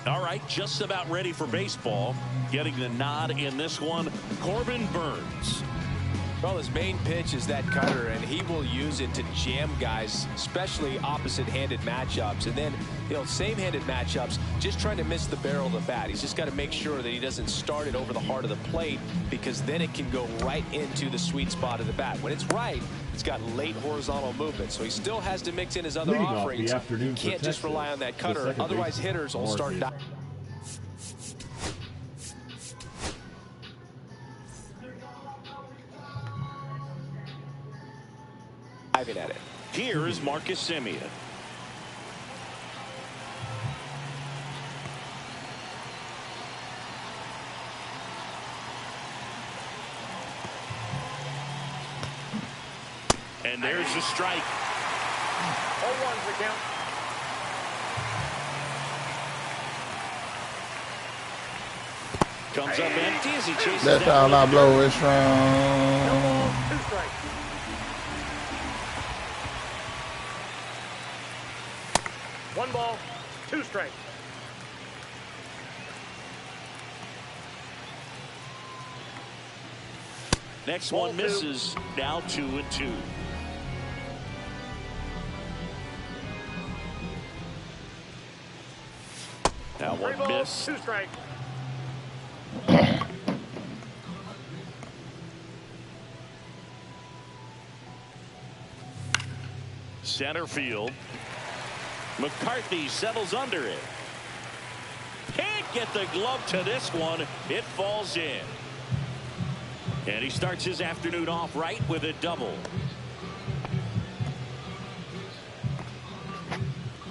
All right, just about ready for baseball. Getting the nod in this one, Corbin Burns. Well, his main pitch is that cutter, and he will use it to jam guys, especially opposite-handed matchups. And then, same-handed matchups, just trying to miss the barrel of the bat. He's just got to make sure that he doesn't start it over the heart of the plate, because then it can go right into the sweet spot of the bat. When it's right, it's got late horizontal movement, so he still has to mix in his other offerings. He can't just rely on that cutter, otherwise hitters will start dying. At it. Here is Marcus Semien. And there's the strike. 0-1's the count. Comes up empty as he chases. That's all I blow is from. 2 strikes. One ball, 2 strikes. Next one misses. Now 2-2. Now one miss. 2 strikes. Center field. McCarthy settles under it. Can't get the glove to this one. It falls in. And he starts his afternoon off right with a double.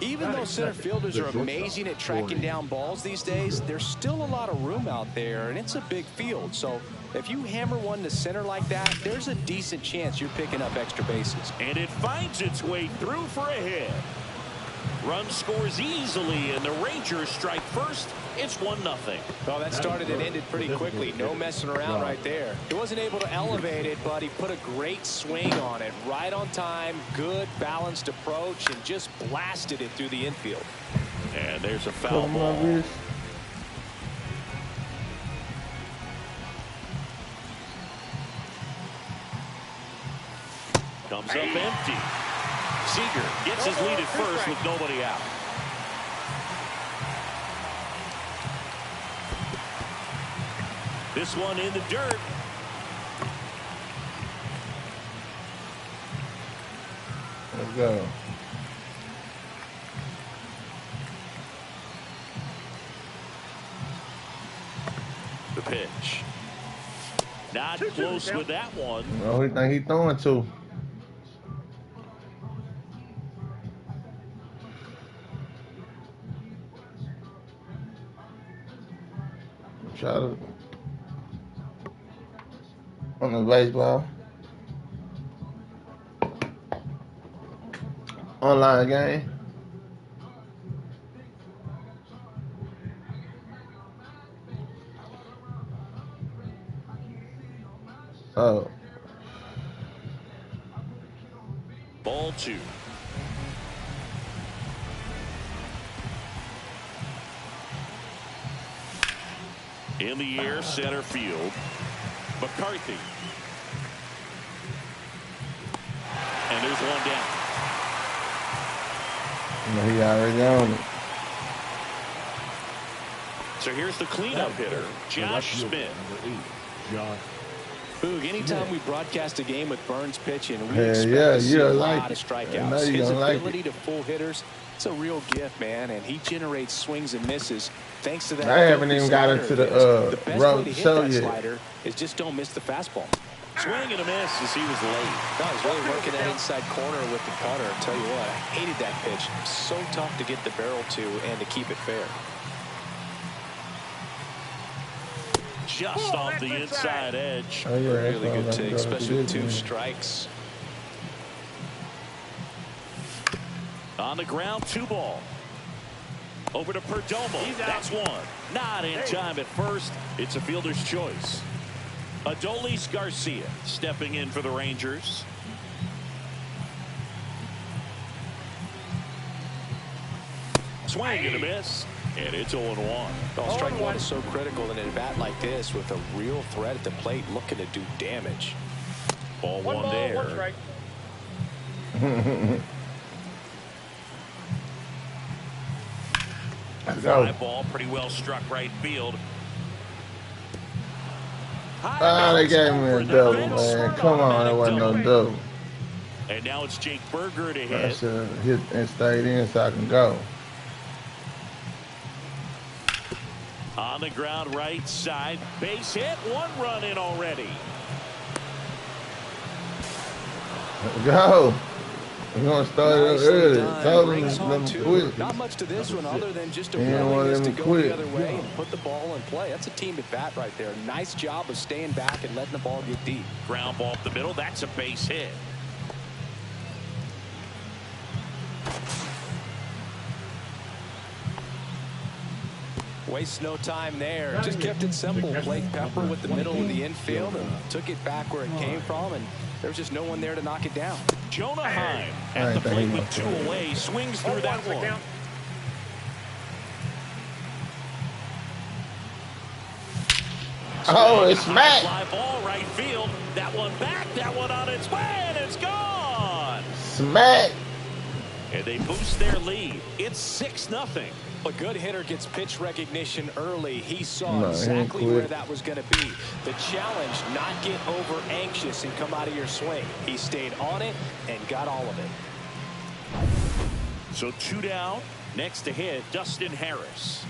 Even though center fielders are amazing at tracking down balls these days, there's still a lot of room out there, and it's a big field. So if you hammer one to center like that, there's a decent chance you're picking up extra bases. And it finds its way through for a hit. Run scores easily, and the Rangers strike first. It's 1-0. Well, that started and ended pretty quickly. No messing around right there. He wasn't able to elevate it, but he put a great swing on it. Right on time, good balanced approach, and just blasted it through the infield. And there's a foul ball. Comes up empty. Seager gets his lead at first with nobody out. This one in the dirt. Let's go. The pitch. Not close with that one. Oh, he think he's throwing to. Try to on the baseball online game. Oh, ball 2. In the air, center field. McCarthy. And there's one down. he already on it. So here's the cleanup hitter, Josh Smith. Boog, anytime we broadcast a game with Burns pitching, we Hell expect yeah, to see you a like lot it. of I know strikeouts. you His gonna like ability it. to pull hitters, it's a real gift, man, and he generates swings and misses thanks to that. I haven't even got into the best rub way to hit show that yet. slider is just don't miss the fastball. Swing and a miss as he was late. No, he's really working that inside corner with the cutter. I'll tell you what, I hated that pitch. So tough to get the barrel to and to keep it fair. Just off the inside edge. Oh, yeah, Really good that's take, all especially with that's 2 good. strikes. On the ground, 2 ball. Over to Perdomo. That's one. Not in time at first. It's a fielder's choice. Adolis Garcia stepping in for the Rangers. Swing and a miss. And it's 0-1. Well, strike one is so critical in a bat like this with a real threat at the plate looking to do damage. Ball One ball, there. 1 strike. Fly ball, pretty well struck right field. Ah, they gave me a double, man. Come on, that wasn't no double. And now it's Jake Berger to I hit. should have hit and stayed in so I can go. On the ground, right side, base hit, 1 run in already. Go. We're going to start it early. Told them to let them quit. Not much to this one other than just a Yeah, willingness to them go quit. the other way and put the ball in play. That's a team at bat right there. Nice job of staying back and letting the ball get deep. Ground ball up the middle, that's a base hit. Wastes no time there. Just kept it simple. Played Pepper with the middle of the infield and took it back where it came from, and there was just no one there to knock it down. Jonah Heim at the plate with 2 away, swings through that one. Oh, it's smacked. Fly ball right field. That one back, that one on its way, and it's gone. Smack. And they boost their lead. It's 6-0. A good hitter gets pitch recognition early. He saw exactly where that was going to be. The challenge, not get over anxious and come out of your swing. He stayed on it and got all of it. So 2 down. Next to hit, Dustin Harris.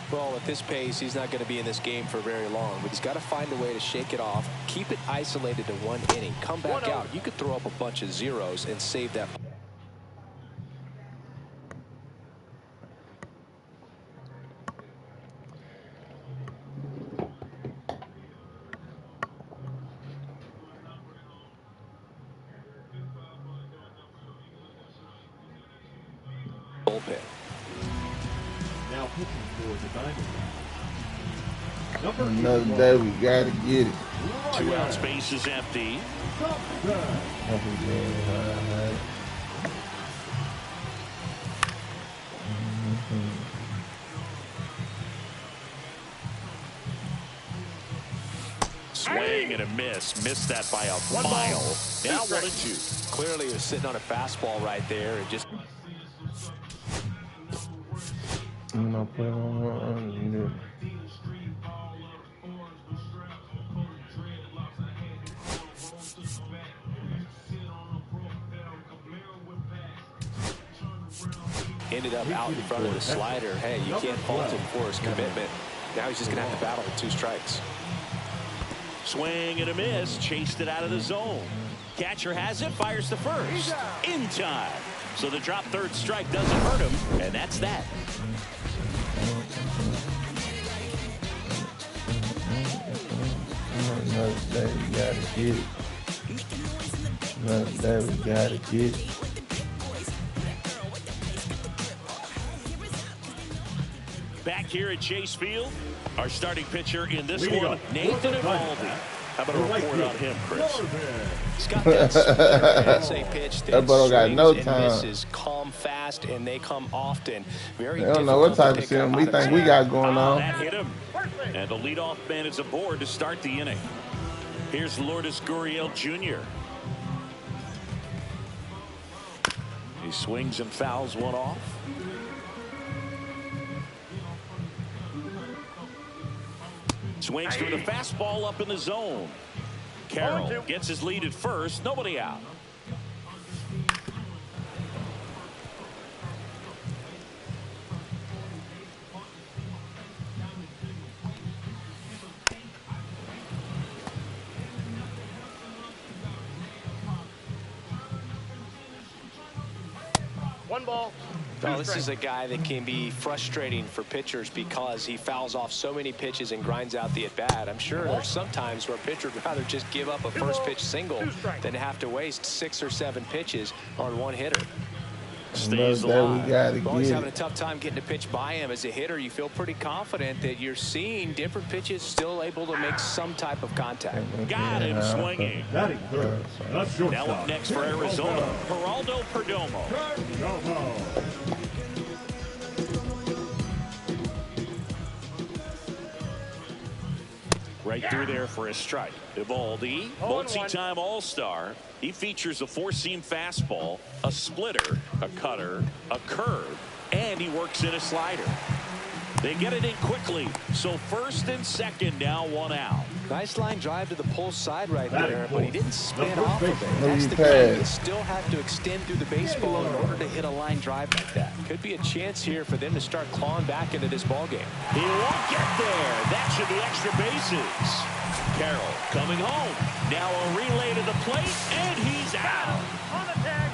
Well, at this pace, he's not going to be in this game for very long, but he's got to find a way to shake it off, keep it isolated to 1 inning, come back out. You could throw up a bunch of zeros and save that. Bullpen. Now pitching for the Diamondbacks. Another day, we got to get it. 2 out, space is empty. Swing and a miss. Missed that by a mile. Now 1-2. Clearly, he was sitting on a fastball right there and just. Ended up out in front of the slider. Hey, you can't fault him for his commitment. Now he's just going to have to battle with 2 strikes. Swing and a miss. Chased it out of the zone. Catcher has it. Fires the first. In time. So the drop third strike doesn't hurt him. And that's that. Another day, we got to get it. Another day, we got to get it. Back here at Chase Field, our starting pitcher in this one, Nathan Eovaldi. How about a report on him, Chris? He's got that spirit. It's a pitch that got no swings time. and misses, come fast, and they come often. Very I don't know what type of difficult system to we pick up think out we of got going on. That hit him. And the leadoff man is aboard to start the inning. Here's Lourdes Gurriel Jr. He swings and fouls one off. Swings through the fastball up in the zone. Carroll gets his lead at first. Nobody out. One ball. Well, this is a guy that can be frustrating for pitchers because he fouls off so many pitches and grinds out the at-bat. I'm sure there's some times where a pitcher would rather just give up a first pitch single than have to waste 6 or 7 pitches on one hitter. Stays alive. Well, he's having a tough time getting a pitch by him. As a hitter, you feel pretty confident that you're seeing different pitches still able to make some type of contact. Got him swinging. Batting third. The shortstop. Now up next for Arizona, Geraldo Perdomo. Right through there for a strike. Evaldi, multi-time All-Star. He features a four-seam fastball, a splitter, a cutter, a curve, and he works in a slider. They get it in quickly. So first and second, now one out. Nice line drive to the pull side right there, but he didn't spin off of it. No, That's you the passed. key. You still have to extend through the baseball in order to hit a line drive like that. Could be a chance here for them to start clawing back into this ball game. He won't get there. That should be extra bases. Carroll coming home. Now a relay to the plate, and he's out. On the tag.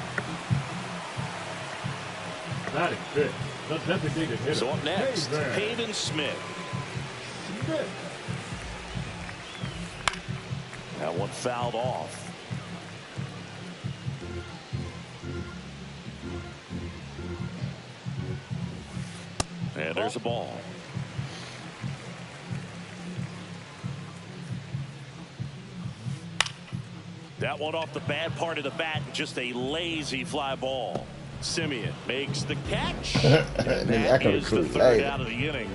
That is good. The designated hitter. So up next, Hayden Hayden Smith. Smith. That one fouled off. And there's a ball. That one off the bad part of the bat, just a lazy fly ball. Simeon makes the catch. And that is the third out of the inning.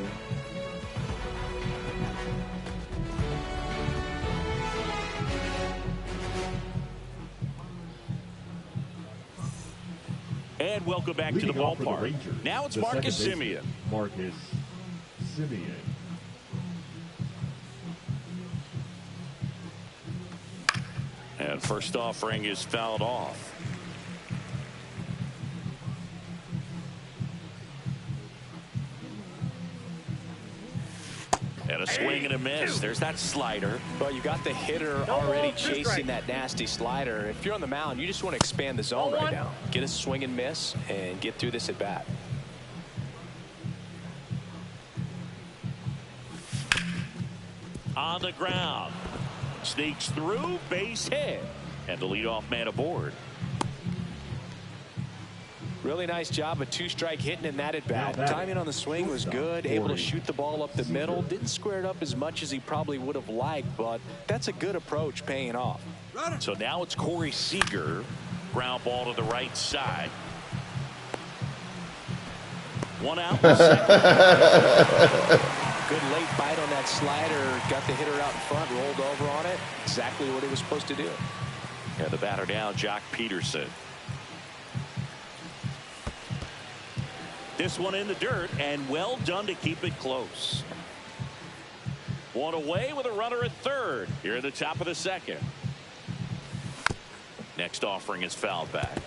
And welcome back to the Leading off for the ballpark. Rangers, Now it's the Marcus second baseman, Simeon. Marcus Simeon. And first offering is fouled off. And a swing and a miss. There's that slider. But you got the hitter already chasing that nasty slider. If you're on the mound, you just want to expand the zone right now. Get a swing and miss and get through this at bat. On the ground. Sneaks through, base hit. And the leadoff man aboard. Really nice job of two-strike hitting in that at bat. Timing on the swing was good. Able to shoot the ball up the middle. Didn't square it up as much as he probably would have liked, but that's a good approach paying off. So now it's Corey Seager. Ground ball to the right side. One out. Second. Good late bite on that slider. Got the hitter out in front, rolled over on it. Exactly what he was supposed to do. Yeah, the batter down, Jock Peterson. This one in the dirt, and well done to keep it close. One away with a runner at third here at the top of the second. Next offering is fouled back.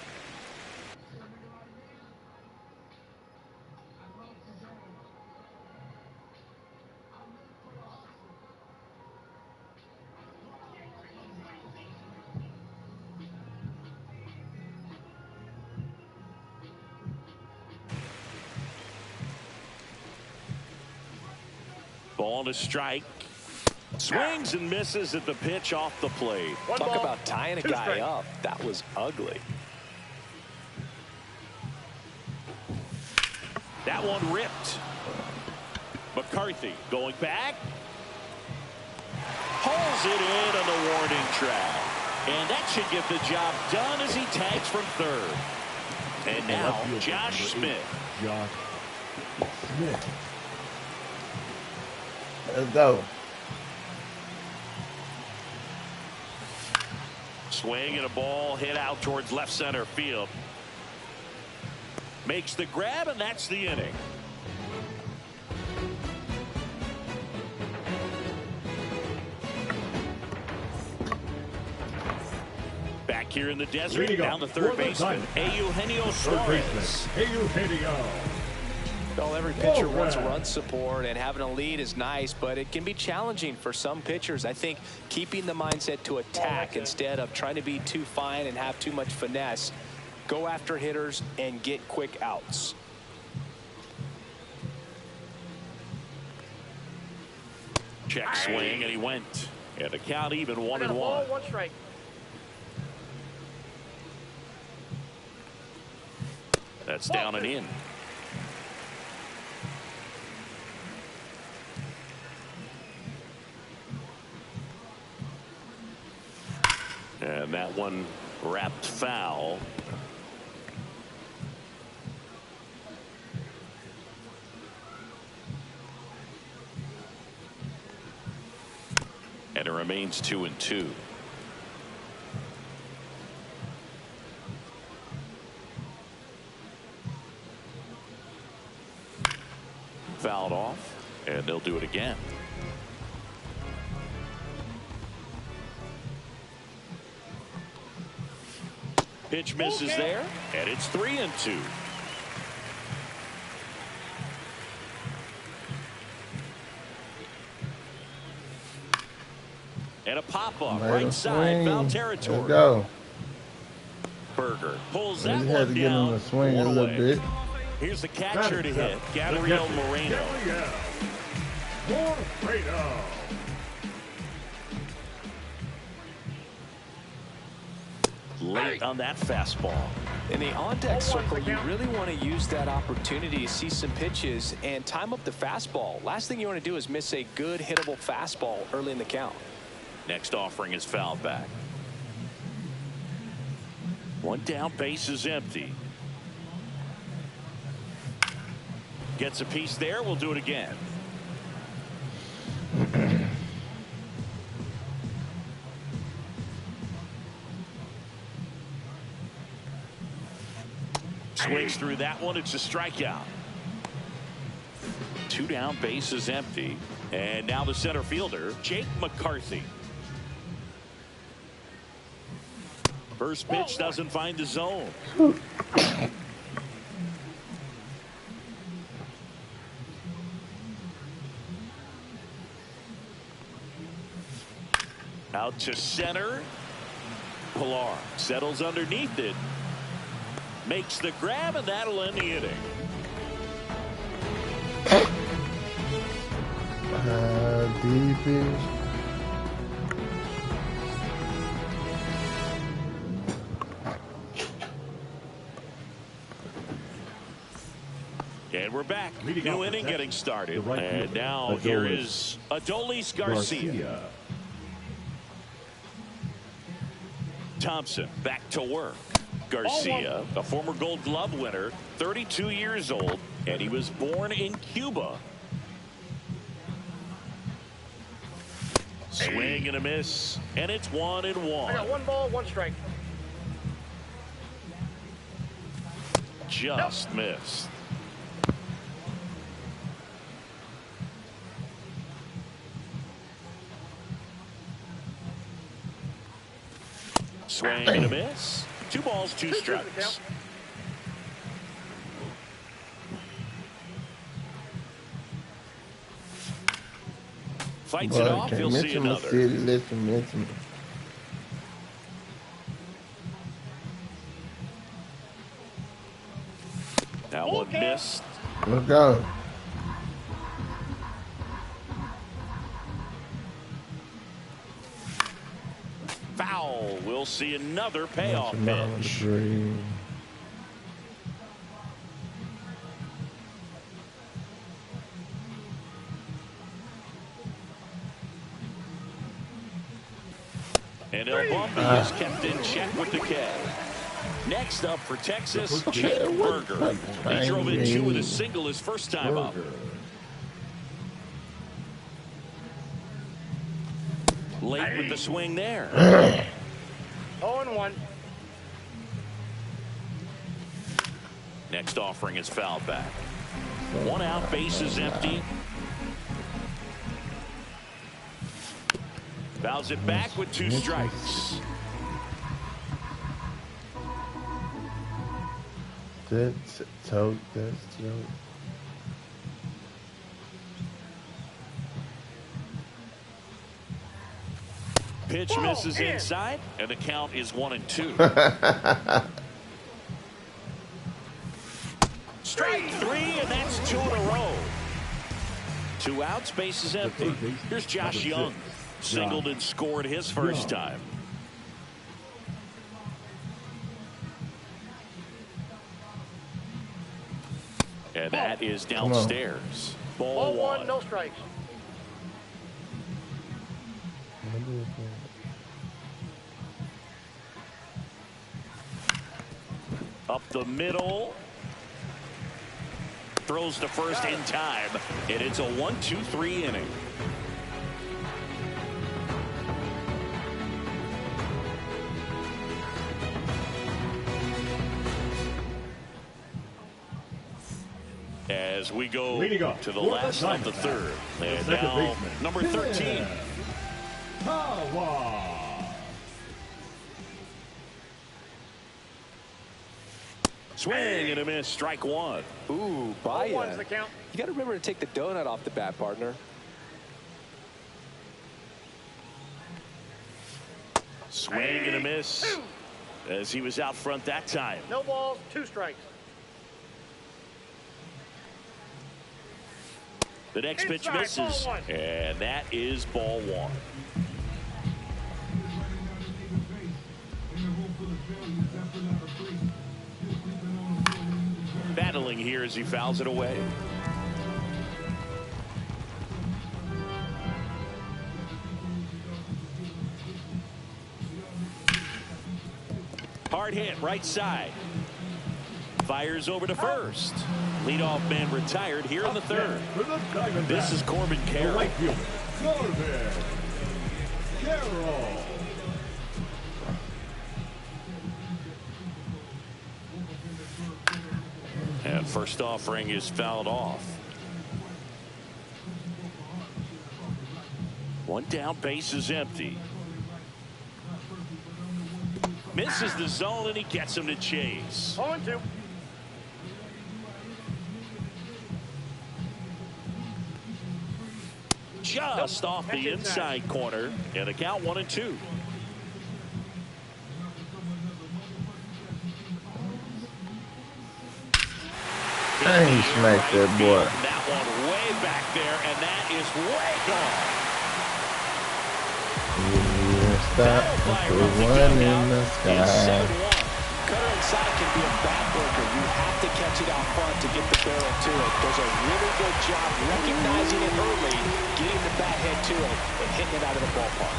Ball to strike. Swings and misses at the pitch off the plate. Talk about tying a guy up. That was ugly. That one ripped. McCarthy going back. Hauls it in on the warning track. And that should get the job done as he tags from third. And now Josh Smith. Josh Smith. Let's go. Swing and a ball hit out towards left center field. Makes the grab, and that's the inning. Back here in the desert, down the third baseman, Eugenio Suarez. Eugenio. Well, every pitcher wants run support, and having a lead is nice, but it can be challenging for some pitchers. I think keeping the mindset to attack instead of trying to be too fine and have too much finesse. Go after hitters and get quick outs. Check swing, and he went. And the count even 1-1. One strike. That's down and in. And that one wrapped foul. And it remains 2-2. Fouled off, and they'll do it again. Pitch misses there, and it's 3-2. And a pop-up right side, foul territory. Let's go. Berger pulls that You one had to get him down. to swing a One little away. bit. Here's the catcher to hit, Gabriel Moreno. Late on that fastball. In the on-deck circle, you really want to use that opportunity to see some pitches and time up the fastball. Last thing you want to do is miss a good hittable fastball early in the count. Next offering is fouled back. One down, base is empty. Gets a piece there. We'll do it again. Swings through that one. It's a strikeout. Two down, base is empty. And now the center fielder, Jake McCarthy. First pitch doesn't find the zone. Out to center. Pilar settles underneath it. Makes the grab, and that'll end the inning. Deep is. And we're back. New inning getting started. And now here is Adolis Garcia. Thompson back to work. Garcia, a former Gold Glove winner, 32 years old, and he was born in Cuba. Swing and a miss, and it's 1-1. I got 1 ball, 1 strike. Just missed. Swing and a miss. 2 balls, 2 strikes. Fights it off. He'll see another. Listen. That one missed. Let's go. Foul. We'll see another payoff pitch. And El Bumby is kept in check with the K. Next up for Texas, Jake Berger. He drove in 2 with a single his first time up. Late with the swing there. 0-1. Next offering is fouled back. 1 out, base is empty. Fouls it back with 2 strikes. That's tote. Pitch misses inside, and the count is 1-2. Strike 3, and that's 2 in a row. 2 outs, base is empty. Here's Josh Young. Singled and scored his first time. And that is downstairs. Ball 1. No strikes. Up the middle. Throws to first in time. And it's a 1-2-3 inning. As we go to the for last of the third. And now, number 13. Swing and a miss, strike one. Ooh, Ball Baya. one's the count. You got to remember to take the donut off the bat, partner. Swing and a miss as he was out front that time. No balls, 2 strikes. The next pitch Inside, misses, ball one. and that is ball one. Battling here as he fouls it away. Hard hit, right side. Fires over to first. Leadoff man retired here in the third. This is Corbin Carroll. Right fielder, Corbin Carroll. And first offering is fouled off. One down, base is empty. Misses the zone and he gets him to chase. 0-2. Just off the inside corner, and a count 1-2. Dang, he smacked that boy. That one way back there, and that is way gone. Yeah, stop. Put one in the sky. Cutter inside can be a backbreaker. You have to catch it out front to get the barrel to it. Does a really good job recognizing it early, getting the bat head to it, and hitting it out of the ballpark.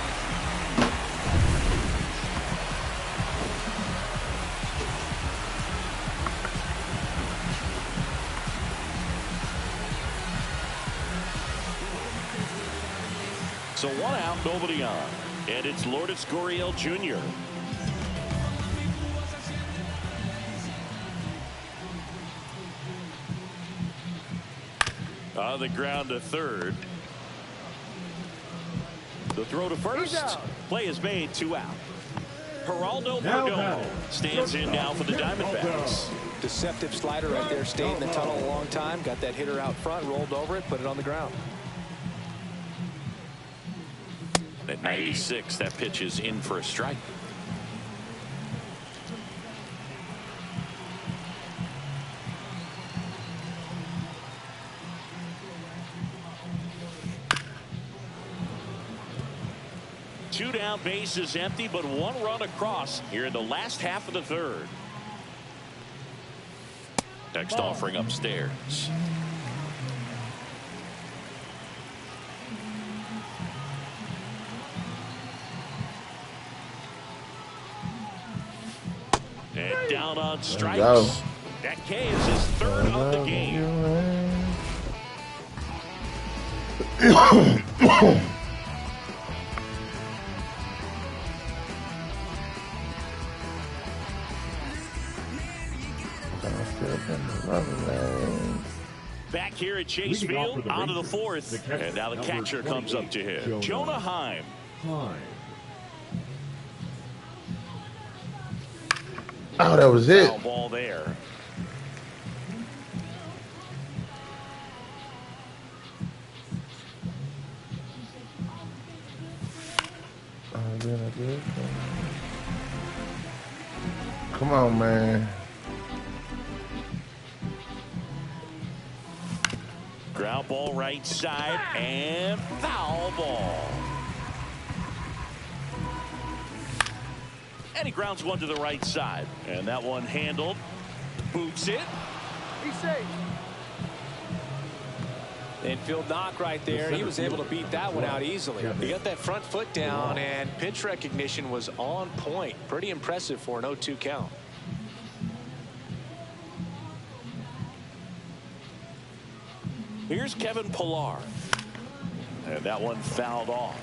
So one out, nobody on. And it's Lourdes Gurriel Jr. On the ground to third. The throw to first. Play is made, 2 out. Geraldo Perdomo stands in now for the Diamondbacks. Deceptive slider right there. Stayed in the tunnel a long time. Got that hitter out front, rolled over it, put it on the ground. At 96, that pitch is in for a strike. Two down, base is empty, but 1 run across here in the last half of the third. Next offering upstairs. And down on strikes. That K is his 3rd of the game. Back here at Chase Field, on to the 4th. And now the catcher comes up to him. Jonah Heim. Oh, that was it. Foul ball there. Come on, man. Ground ball right side and foul ball. And he grounds one to the right side. And that one handled. Boots it. He's safe. Infield knock right there. He was able to beat that one out easily. He got that front foot down, and pitch recognition was on point. Pretty impressive for an 0-2 count. Here's Kevin Pillar. And that one fouled off.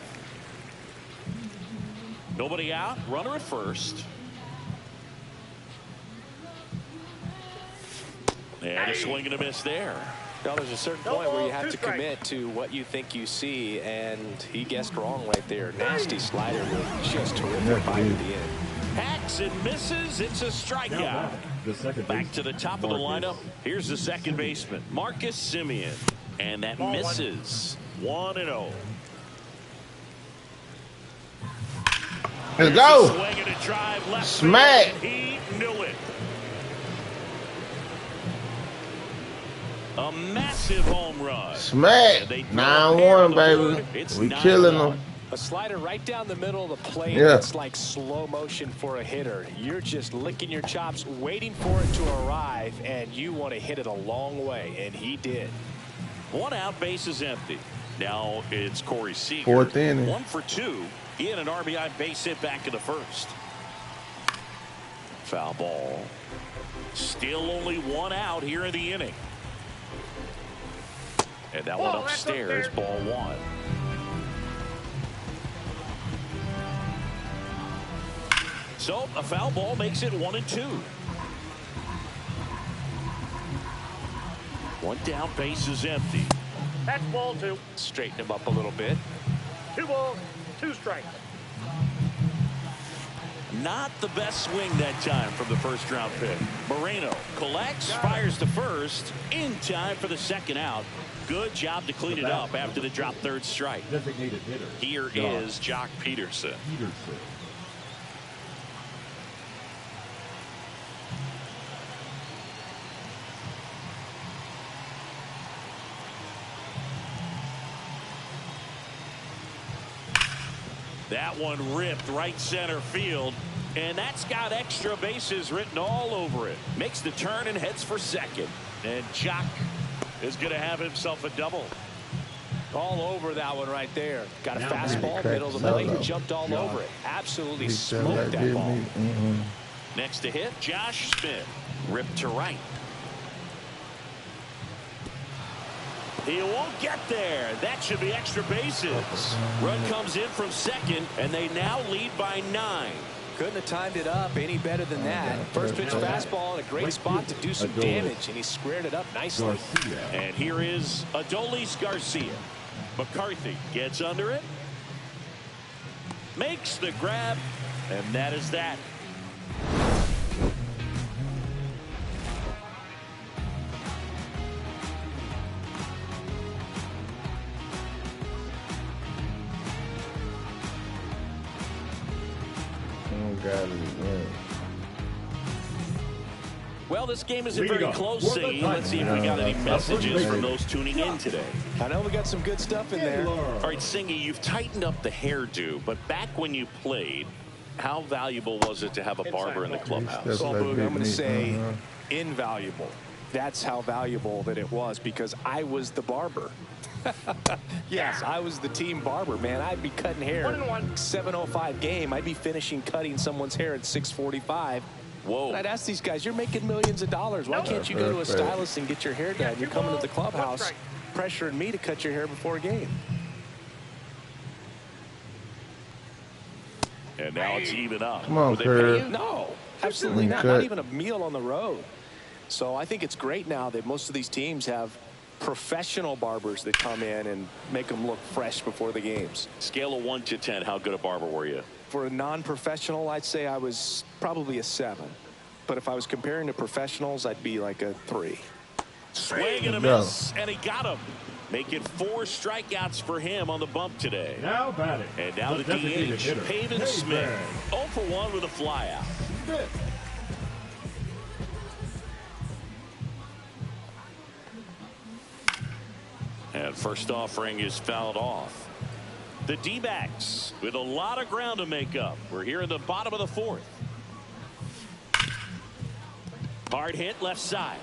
Nobody out. Runner at first. And a swing and a miss there. Now, there's a certain point where you have to commit to what you think you see, and he guessed wrong right there. Nasty slider with just terrific bite at the end. Hacks and misses. It's a strikeout. Back to the top of the lineup. Here's the second baseman, Marcus Semien. And that misses. 1-0. Let's go. Swing and a drive left. Smack. He knew it. A massive home run. Smack. 9-1, baby. We killing them. A slider right down the middle of the plate. Yeah. It's like slow motion for a hitter. You're just licking your chops, waiting for it to arrive, and you want to hit it a long way, and he did. 1 out, base is empty. Now it's Corey Seager. 4th inning. 1 for 2. He had an RBI base hit back in the first. Foul ball. Still only 1 out here in the inning. And that one upstairs, ball 1. So a foul ball makes it 1-2. 1 down, base is empty. That's ball 2. Straighten him up a little bit. 2 balls, 2 strikes. Not the best swing that time from the first round pick. Moreno collects, fires to first, in time for the 2nd out. Good job to clean it up after the drop 3rd strike. Designated hitter. Here is Jock Peterson. That one ripped right center field, and that's got extra bases written all over it. Makes the turn and heads for second. And Jock is going to have himself a double. All over that one right there. Got a fastball, middle of the plate, jumped all over it. Absolutely smoked that ball. Next to hit, Josh Smith. Ripped to right. He won't get there. That should be extra bases. Run comes in from second, and they now lead by 9. Couldn't have timed it up any better than that. First pitch fastball in a great spot to do some damage, and he squared it up nicely. And here is Adolis Garcia. McCarthy gets under it. Makes the grab, and that is that. Well, this game isn't very close, Siggy. Let's see if we got any messages from those tuning in today. I know we got some good stuff in there. All right, Siggy, you've tightened up the hairdo, but back when you played, how valuable was it to have a barber in the clubhouse? Well, Boog, I'm going to say invaluable. That's how valuable that it was, because I was the barber. Yes, I was the team barber, man. I'd be cutting hair 7:05 game. I'd be finishing cutting someone's hair at 6:45. Whoa. And I'd ask these guys, you're making millions of dollars. Why can't you go to a stylist and get your hair done? You're coming to the clubhouse pressuring me to cut your hair before a game. And now it's even up. Come on, Will they pay you? No, absolutely not. Not even a meal on the road. So I think it's great now that most of these teams have professional barbers that come in and make them look fresh before the games. Scale of 1 to 10, how good a barber were you? For a non-professional, I'd say I was probably a 7. But if I was comparing to professionals, I'd be like a 3. Swing and a miss, and he got him. Making 4 strikeouts for him on the bump today. Now batting. And now the DH, Pavin Smith. 0 for 1 with a flyout. And first offering is fouled off. The D-backs with a lot of ground to make up. We're here in the bottom of the 4th. Hard hit left side.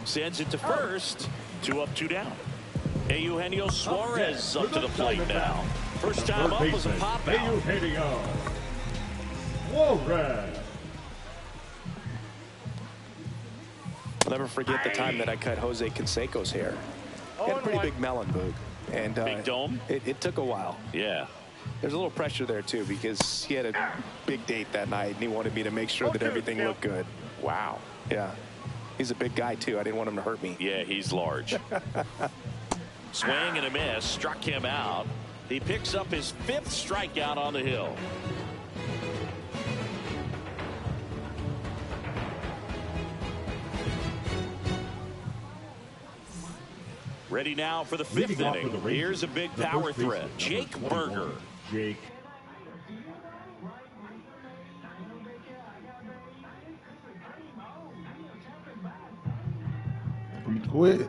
Sends it to first. 2 up, 2 down. Eugenio Suarez up to the plate now. First time up was a pop out. Eugenio Suarez. I'll never forget the time that I cut Jose Canseco's hair. He had a pretty big melon, Boog. And big dome? It took a while. Yeah. There's a little pressure there, too, because he had a big date that night, and he wanted me to make sure that everything looked good. Wow. Yeah. He's a big guy, too. I didn't want him to hurt me. Yeah, he's large. Swing and a miss. Struck him out. He picks up his 5th strikeout on the hill. Ready now for the 5th inning. Here's a big power threat. Jake Berger. Jake. Quit.